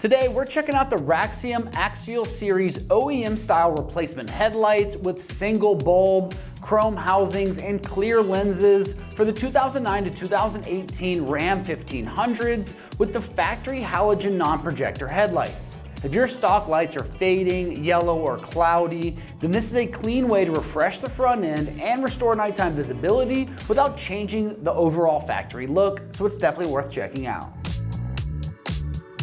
Today we're checking out the Raxiom Axial Series OEM style replacement headlights with single bulb, chrome housings, and clear lenses for the 2009 to 2018 Ram 1500s with the factory halogen non-projector headlights. If your stock lights are fading, yellow, or cloudy, then this is a clean way to refresh the front end and restore nighttime visibility without changing the overall factory look, so it's definitely worth checking out.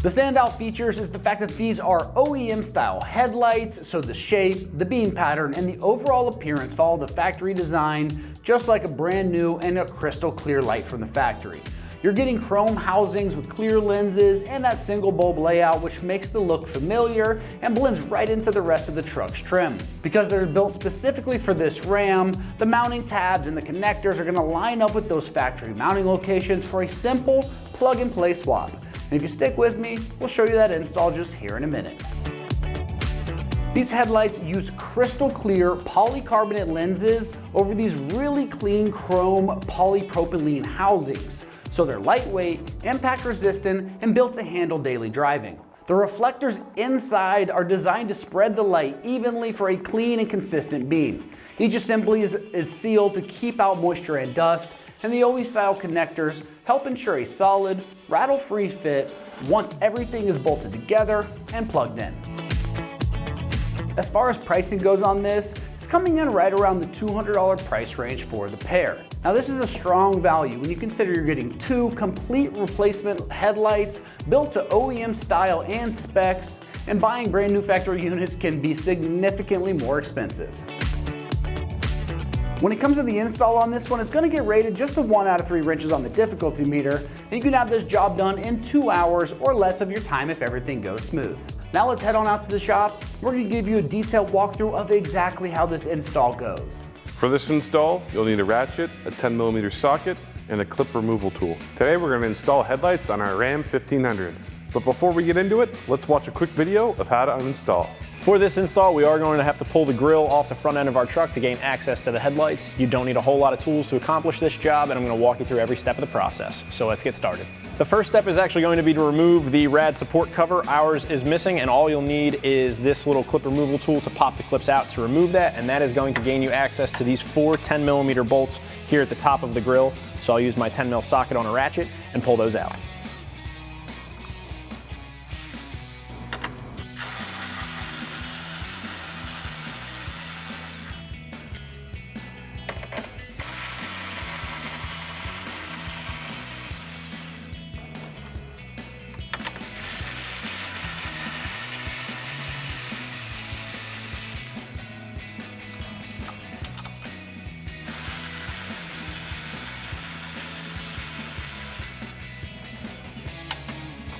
The standout features is the fact that these are OEM style headlights, so the shape, the beam pattern, and the overall appearance follow the factory design, just like a brand new and a crystal clear light from the factory. You're getting chrome housings with clear lenses and that single bulb layout, which makes the look familiar and blends right into the rest of the truck's trim. Because they're built specifically for this Ram, the mounting tabs and the connectors are gonna line up with those factory mounting locations for a simple plug and play swap. And if you stick with me, we'll show you that install just here in a minute. These headlights use crystal clear polycarbonate lenses over these really clean chrome polypropylene housings. So they're lightweight, impact resistant, and built to handle daily driving. The reflectors inside are designed to spread the light evenly for a clean and consistent beam. Each assembly is sealed to keep out moisture and dust, and the OE style connectors help ensure a solid, rattle-free fit once everything is bolted together and plugged in. As far as pricing goes on this, it's coming in right around the $200 price range for the pair. Now this is a strong value when you consider you're getting two complete replacement headlights built to OEM style and specs, and buying brand new factory units can be significantly more expensive. When it comes to the install on this one, it's going to get rated just a 1 out of 3 wrenches on the difficulty meter, and you can have this job done in 2 hours or less of your time if everything goes smooth. Now let's head on out to the shop. We're going to give you a detailed walkthrough of exactly how this install goes. For this install, you'll need a ratchet, a 10mm socket, and a clip removal tool. Today we're going to install headlights on our Ram 1500. But before we get into it, let's watch a quick video of how to uninstall. For this install, we are going to have to pull the grill off the front end of our truck to gain access to the headlights. You don't need a whole lot of tools to accomplish this job, and I'm going to walk you through every step of the process. So let's get started. The first step is actually going to be to remove the rad support cover. Ours is missing, and all you'll need is this little clip removal tool to pop the clips out to remove that, and that is going to gain you access to these 4 10mm bolts here at the top of the grill. So I'll use my 10mm socket on a ratchet and pull those out.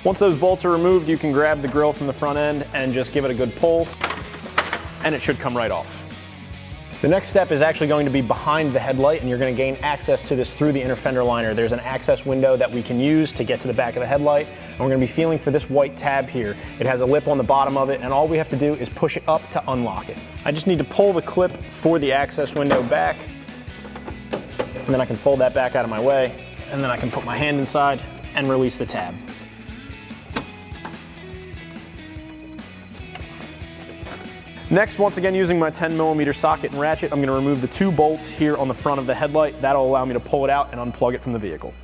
Once those bolts are removed, you can grab the grill from the front end and just give it a good pull, and it should come right off. The next step is actually going to be behind the headlight, and you're going to gain access to this through the inner fender liner. There's an access window that we can use to get to the back of the headlight, and we're going to be feeling for this white tab here. It has a lip on the bottom of it, and all we have to do is push it up to unlock it. I just need to pull the clip for the access window back, and then I can fold that back out of my way, and then I can put my hand inside and release the tab. Next, once again using my 10mm socket and ratchet, I'm going to remove the 2 bolts here on the front of the headlight. That'll allow me to pull it out and unplug it from the vehicle.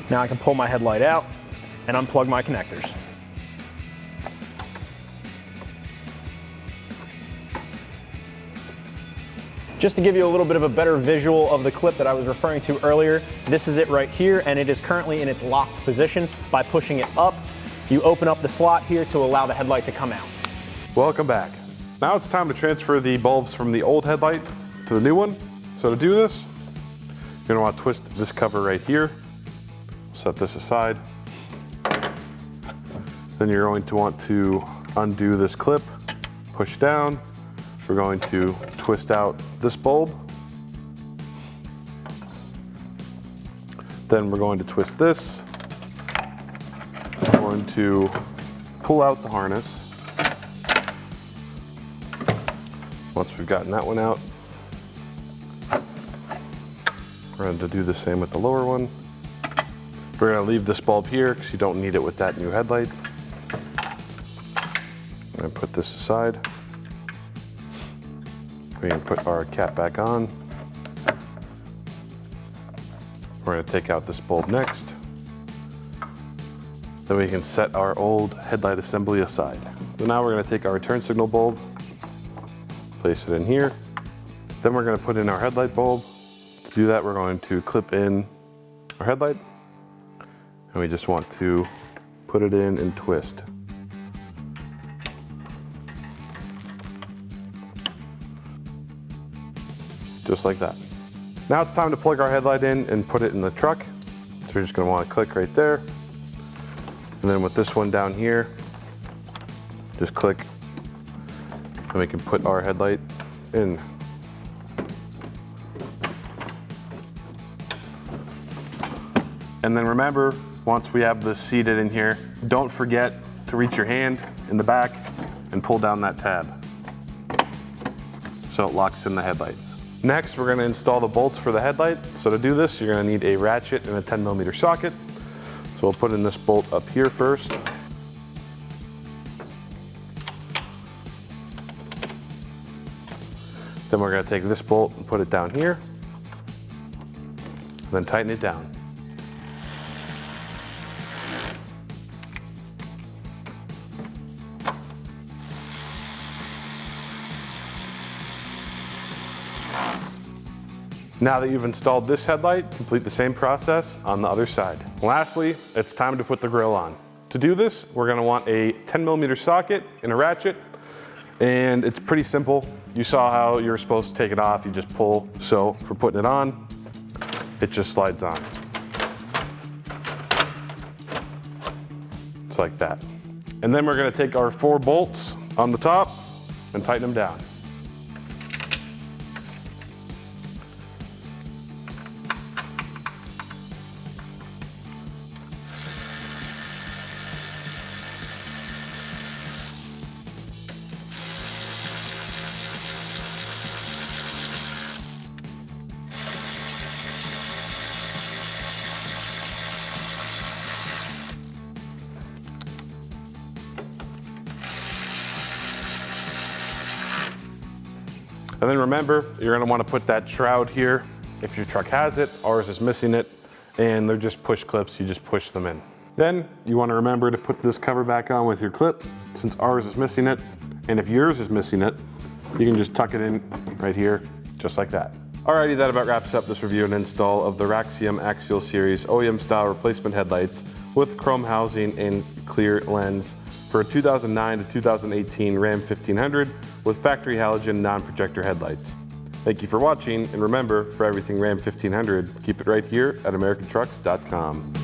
Now I can pull my headlight out and unplug my connectors. Just to give you a little bit of a better visual of the clip that I was referring to earlier, this is it right here, and it is currently in its locked position. By pushing it up, you open up the slot here to allow the headlight to come out. Welcome back. Now it's time to transfer the bulbs from the old headlight to the new one. So to do this, you're going to want to twist this cover right here. Set this aside. Then you're going to want to undo this clip, push down. We're going to twist out this bulb. Then we're going to twist this. We're going to pull out the harness. Once we've gotten that one out, we're going to do the same with the lower one. We're going to leave this bulb here because you don't need it with that new headlight. I'm going to put this aside. We're going to put our cap back on. We're going to take out this bulb next. Then we can set our old headlight assembly aside. So now we're going to take our turn signal bulb, place it in here. Then we're going to put in our headlight bulb. To do that, we're going to clip in our headlight. And we just want to put it in and twist. Just like that. Now it's time to plug our headlight in and put it in the truck. So you're just going to want to click right there. And then with this one down here, just click and we can put our headlight in. And then remember, once we have this seated in here, don't forget to reach your hand in the back and pull down that tab so it locks in the headlight. Next, we're going to install the bolts for the headlight. So to do this, you're going to need a ratchet and a 10mm socket. So we'll put in this bolt up here first. Then we're going to take this bolt and put it down here, and then tighten it down. Now that you've installed this headlight, complete the same process on the other side. Lastly, it's time to put the grille on. To do this, we're going to want a 10mm socket and a ratchet, and it's pretty simple. You saw how you're supposed to take it off, you just pull. So for putting it on, it just slides on. Just like that. And then we're going to take our 4 bolts on the top and tighten them down. And then remember, you're going to want to put that shroud here. If your truck has it, ours is missing it, and they're just push clips, you just push them in. Then you want to remember to put this cover back on with your clip, since ours is missing it. And if yours is missing it, you can just tuck it in right here, just like that. Alrighty, that about wraps up this review and install of the Raxiom Axial Series OEM style replacement headlights with chrome housing and clear lens for a 2009 to 2018 Ram 1500 with factory halogen non-projector headlights. Thank you for watching, and remember, for everything Ram 1500, keep it right here at AmericanTrucks.com.